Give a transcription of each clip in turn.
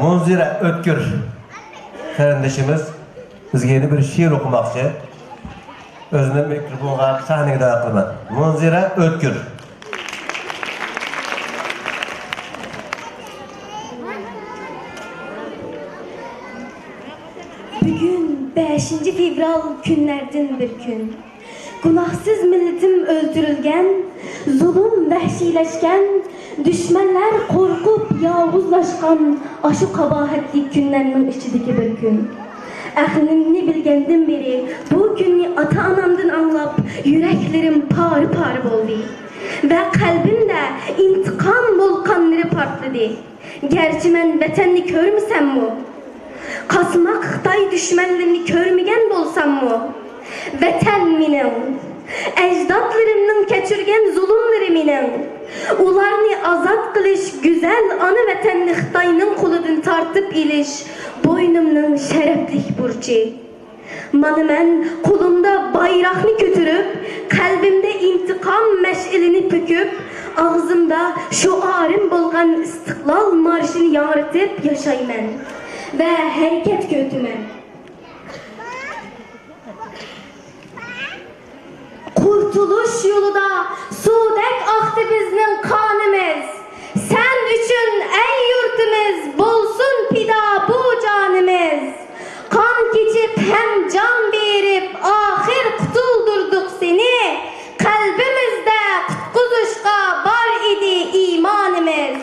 Munzira Ötkür kardeşimiz bizge yeni bir şiir okumakçı. Özüne mikrofona sahneye davet kılman. Munzira Ötkür. Bugün 5 fevral günlerden bir gün. Günahsız milletim öldürülgen, zulüm vahşileşken, düşmanlar korkup yavuzlaşkan aşı kabahatli günlerinin içindeki bir gün. Ahlini bilgenden beri bu günü ata-anamdan anlap yüreklerim par par oldu. Ve kalbimde intikam volkanları partladı. Gerçi ben vatanını görmesem mi? Kasmaktay düşmanlarını körmegen bolsam mı? Vatan minin, ecdatlarımın keçirgen zulümleri minin, ularını azat kılış güzel ana vatanını Xitayının kuludan tartıp iliş, boynumның şereflik burcu. Manı men kulumda bayrağını götürüp, kalbimde intikam meş'ilini püküp, ağzımda şuarım bolgan istiklal marşını yaڭratıp yaşaymen ve hareket götümen. Kurtuluş yolunda sudek aktı bizning kanımız. Sen üçün ey yurtumuz bolsun pida bu canımız. Kan keçip hem can berip ahir kutuldurduk seni. Kalbimizde kutquzuşqa var idi imanımız.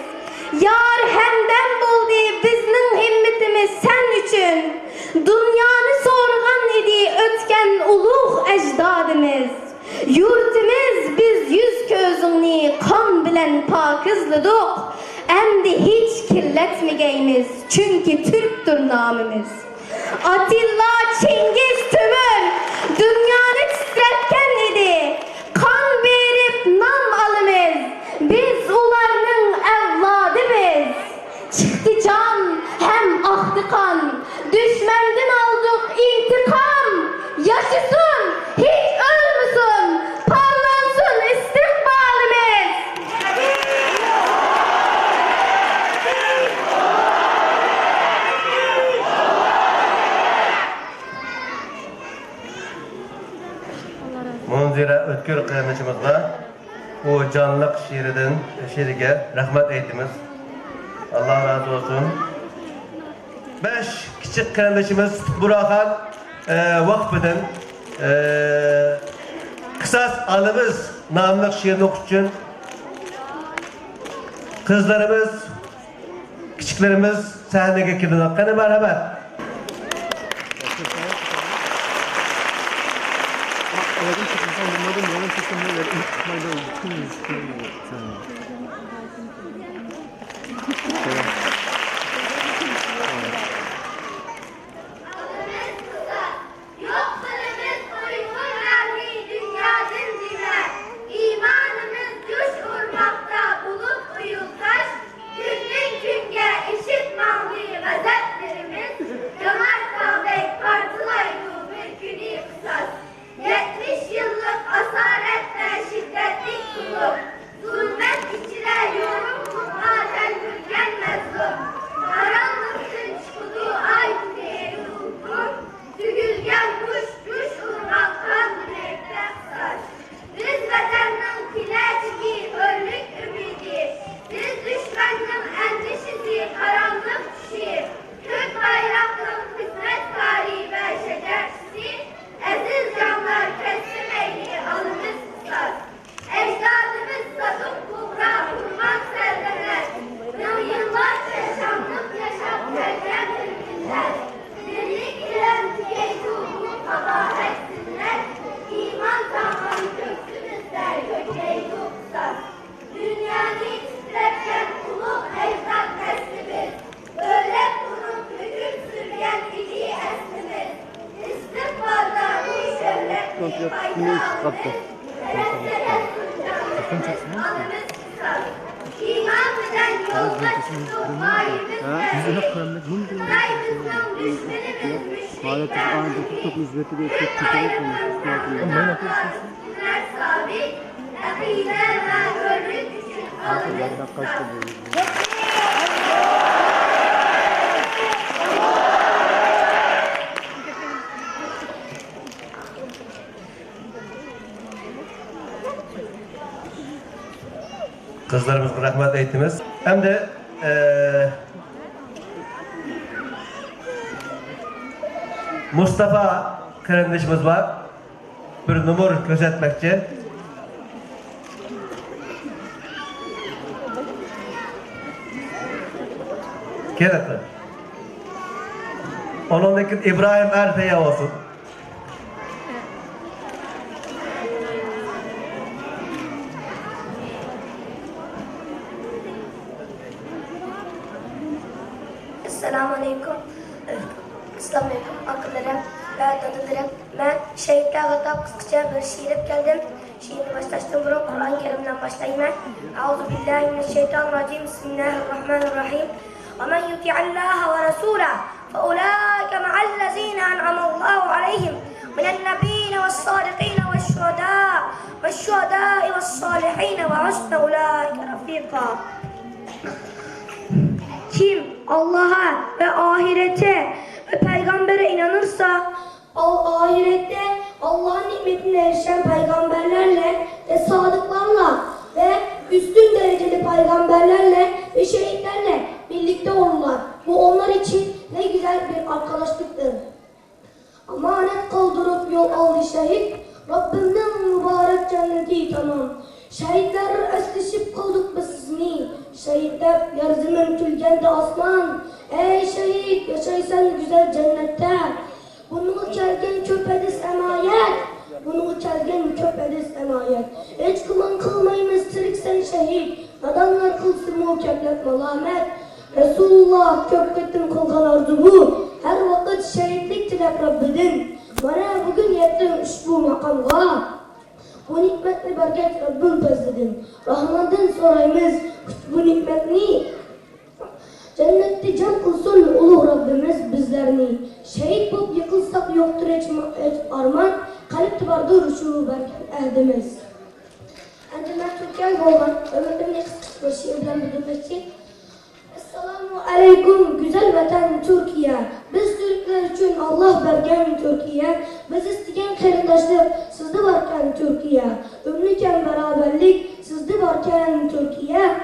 Yar hemden boldu bizning himmetimiz sen üçün. Dünyanı sorgan idi ötken ulug' ecdadımız. Yurtimiz biz yüz közünü kan bilen pakizladık. Endi hiç kirletmegeymiz çünkü Türktür namımız. Atilla Çingiz Tümür dünyanı titretken idi. Kan verip nam alımız. Biz ularının evladımız. Çıktı can hem aktı kan. Düşmenden aldık intikam. Yaşasın hiç ölmesin. Parlansın istikbalimiz. Munzira Ötkür kardeşimizle bu canlılık şiirige rahmet eytimiz. Allah razı olsun. 5 küçük kardeşimiz Burhan vakfıdan kısas alımız namlık şiirini okutun. Kızlarımız, küçüklerimiz sahneye girdiler. Hakkını merhamet. Kızlarımızga rahmet eytimiz. Hem de Mustafa kardeşimiz var. Bir numara gözetmekçi. Gerekli. Onundaki İbrahim Erfe'ye olsun. Assalamu alaikum. Assalamu alaikum akıllarım ve dadılarım. Ben şehitler hatta kısaca bir şiir geldim. Şiiri başlaştığım burun Kur'an-ı Kerim'den başlayayım ben. Euzubillahimineşşeytanirracim. Bismillahirrahmanirrahim. وَمَنْ يُطِعَ اللّٰهَ وَرَسُولَهُ فَأُولَٰئِكَ مَعَ الَّذ۪ينَ أَنْعَمَ اللّٰهُ عَلَيْهِمْ مِنَ النَّبِيِّينَ وَالصَّادِقِينَ وَالشُّهَدَاءِ وَالصَّالِحِينَ وَحُسْنَ أُولَٰئِكَ رَفِيقًا. Kim Allah'a ve ahirete ve peygambere inanırsa ahirette Allah'ın nimetine erişen peygamberlerle ve sadıklarla ve üstün dereceli peygamberlerle ve şehitlerle birlikte olurlar. Bu onlar için ne güzel bir arkadaşlıktır. Amanet kaldırıp yol aldı şehit, Rabbimden mübarek cenneti tamam. Şehitler esleşip kaldık biz sizni. Şehitler yeryüzünün tülgende aslan. Ey şehit yaşaysan güzel cennette. Bunu kelgen köpedis emayet. Bunu kelgen köpedis emayet. Hiç kuman kılmayımız tiriksen şehit. Adamlar kılsın muhakkaklet malamet. Resulullah köpketin kılgan arzu bu. Her vakit şehitlik tilep Rabbidin. Bana bugün yettim şu makamga. Bu nikmetli bereket Rabbim tezledin. Rahman'dan sorayımız bu nikmetni. Cennette can kılsın ulu Rabbimiz bizlerini. Şehit bulup yıkılsak yoktur hiç arman. Kalipti vardır şu bereket ehdimiz. Endime Türkiye'ye olan ömrümün kısmı şiirden bildirmesi. Esselamu aleyküm güzel vatan Türkiye. Biz Türkler için Allah bergen Türkiye. Biz isteyen kardeşlik sizde varken Türkiye. Ümlüken beraberlik sizde varken Türkiye.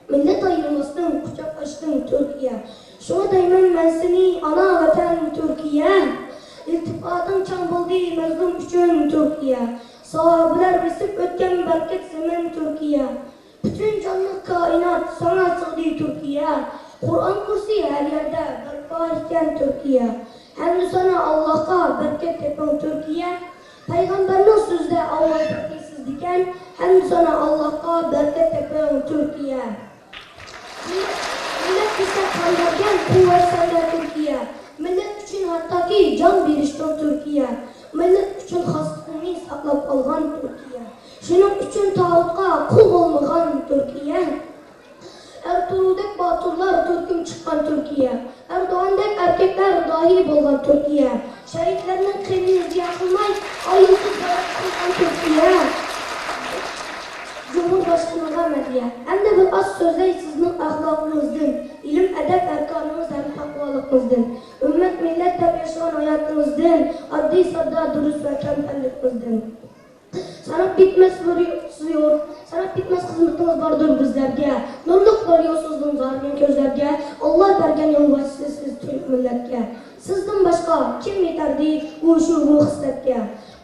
Millet ayırmasın kucaklaştın Türkiye. Şuna değmen ben seni ana vatan Türkiye. İltifatın çambaldı mazlum için Türkiye. Sahabeler bisip ötken bereket semen Türkiye. Bütün canlı kainat sana sığdı Türkiye. Kur'an kursi her yerde berpa iken Türkiye. Hem sana Allah'a bereket yapan Türkiye. Peygamberinin sözde Allah bereketsiz diken. Hem sana Allah'a bereket yapan Türkiye. Millet bize kan vergen kuvvet sende Türkiye. Millet için hatta ki can verişten Türkiye. Millet için hastalığı saklap algan Türkiye. Şunun için tağutqa kul olmagan Türkiye. Ertuğrul'dek batırlar Türk'üm çıkan Türkiye. Erdoğan'dek erkekler dahi bolgan Türkiye. Şehitlerinin kemini ziya kılmay ayılsız bırakılgan Türkiye. Cumhurbaşkanı'na medya. Hem de bir az sözey sizin ahlakınızdan, ilim edep erkanınız hem takvalıkınızdan, ümmet millet de yaşayan hayatınızdan, adli sadda dürüst ve kemperlikinizden. Sanat bitmez vuruyor, sanat bitmez hizmetiniz vardır bizlerge. Nurluk veriyorsunuz zargın gözlerge. Allah bergen yolbaşısı siz Türk milletge. Sizden başka kim yeterdi bu şu hissetge.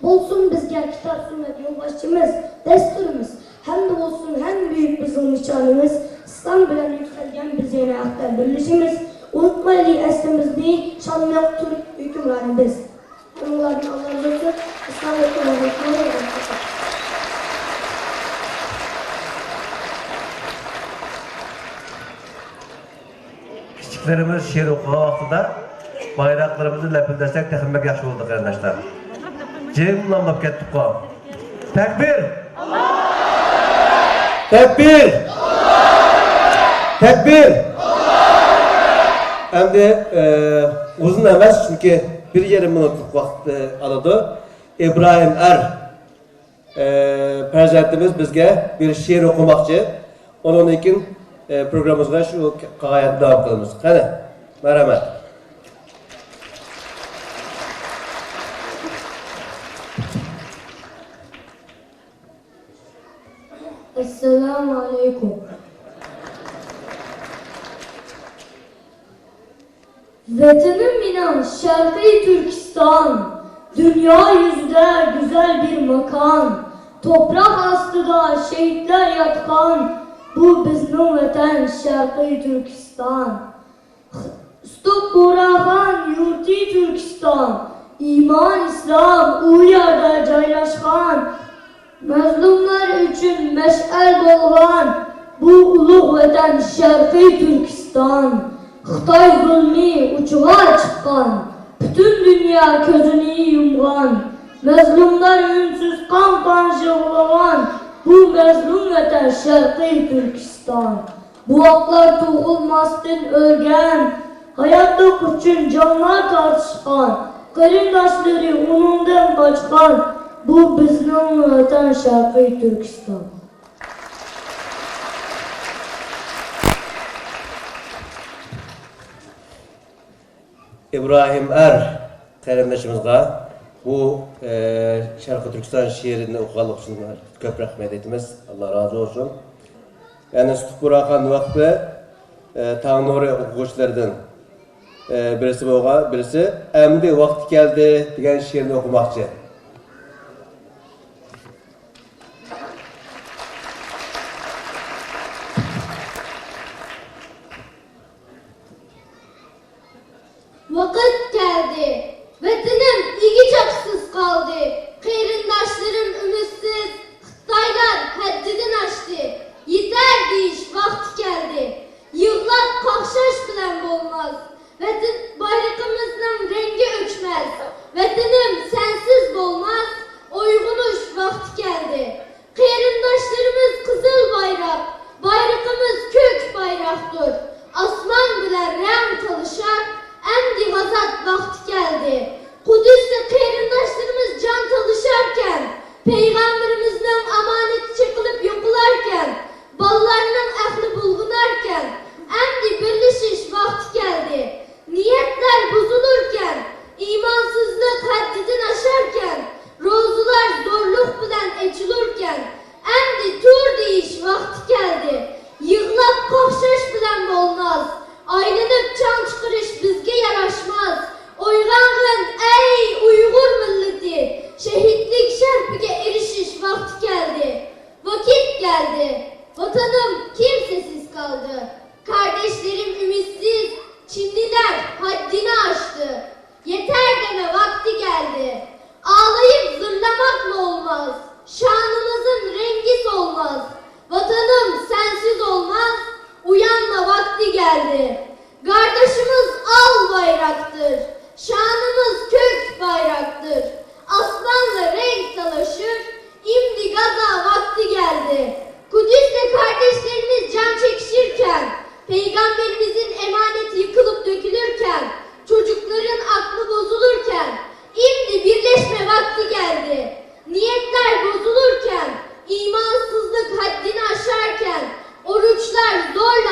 Bolsun bizge kitap sünnet yolbaşçımız, desturumuz. Hem de olsun hem büyük bizim nişanımız. İslam bilen yükselgen biz yine aktar birleşimiz. Unutmaylı eslimizni şanlayan Türk hükümranımız. Onlardan Allah'ın lütfu, İslam hükümranımız. Küçüklerimiz şiir okuğa vaxtida bayraklarımızı lepildesek texinmek yaxşı oldu kardeşler. Cemlanıp kettik qoğam. Tekbir! Tekbir! Tekbir! Hem de uzun emas çünkü bir yarım minutluk vakit aladı. İbrahim Perzentimiz bizge bir şiir okumakçı. Onun için programımızda şu gayet devam kılımız. Hadi, merhamet. Esselamu aleyküm. Vatanım inan Şarkı Türkistan, dünya yüzüde güzel bir makan. Toprak astıda şehitler yatkan, bu bizning vatan Şarkı Türkistan. Stop Burahan yurti Türkistan, iman İslam u yerda joylashgan. Mazlumlar üçün meş'al bo'lgan, bu ulug' vatan Şarkı Türkistan. Xitoy zulmi uchiga chiqqan, butun dünya ko'zini yumgan. Mazlumlar unsiz qon yig'lagan, bu mazlum vatan Şarkı Türkistan. Bu haklar tug'ilmasdan o'lgan, hayotlik uchun jonlar tortishgan, qarindoshlari uningdan qochgan, bu bizning vatan Şarkı Türkistan. İbrahim Er kardeşimizga bu Şarkı Türkistan şiirini okuganlık için köp rahmet etimiz. Allah razı olsun. Yani Stup Burakan vakfı Tanrı okuyuculardan birisi boğa, birisi "Emdi vakti geldi" degan şiirini okumakçı. Vakit geldi. Vatanım iki çaksız kaldı. Kıyrindaşlarım ümitsiz. Xitaylar haddini aştı. Yeter deyiş vakti geldi. Yığlak kakşaş bilen olmaz. Vatan bayrağımızın rengi öçmez. Vatanım sensiz olmaz. Oygunuş vakti geldi. Kıyrindaşlarımız kızıl bayrak. Bayrağımız kök bayraktır. Aslan bilen renk çalışar. Emdi gazat vakti geldi. Kudüs'te kıyrindaşlarımız can çalışarken, Peygamberimizden amaneti çekilip yokularken, ballarının ahli bulgunarken, emdi birleşiş vakti geldi. Niyetler bozulurken, imansızlık haddini aşarken, rozular zorluk bilen eçilurken, emdi tur deyiş vakti geldi. Yığlak kokşaş bilen olmaz. Aylanıp can çıkırış bizge yaraşmaz. Oygangın ey Uygur milleti, şehitlik şerpige erişiş vakti geldi. Vakit geldi. Vatanım kimsesiz kaldı. Kardeşlerim ümitsiz, Çinliler haddini aştı. Yeter deme vakti geldi. Ağlayıp zırlamakla olmaz. Şanımızın rengi solmaz. Vatanım sensiz olmaz. Uyanma vakti geldi. Kardeşimiz al bayraktır. Şanımız kök bayraktır. Aslanla renk dalaşır. İmdi gaza vakti geldi. Kudüs'te kardeşlerimiz can çekişirken, Peygamberimizin emaneti yıkılıp dökülürken, çocukların aklı bozulurken, imdi birleşme vakti geldi. Niyetler bozulurken, imansızlık haddini aşarken, oruçlar zorla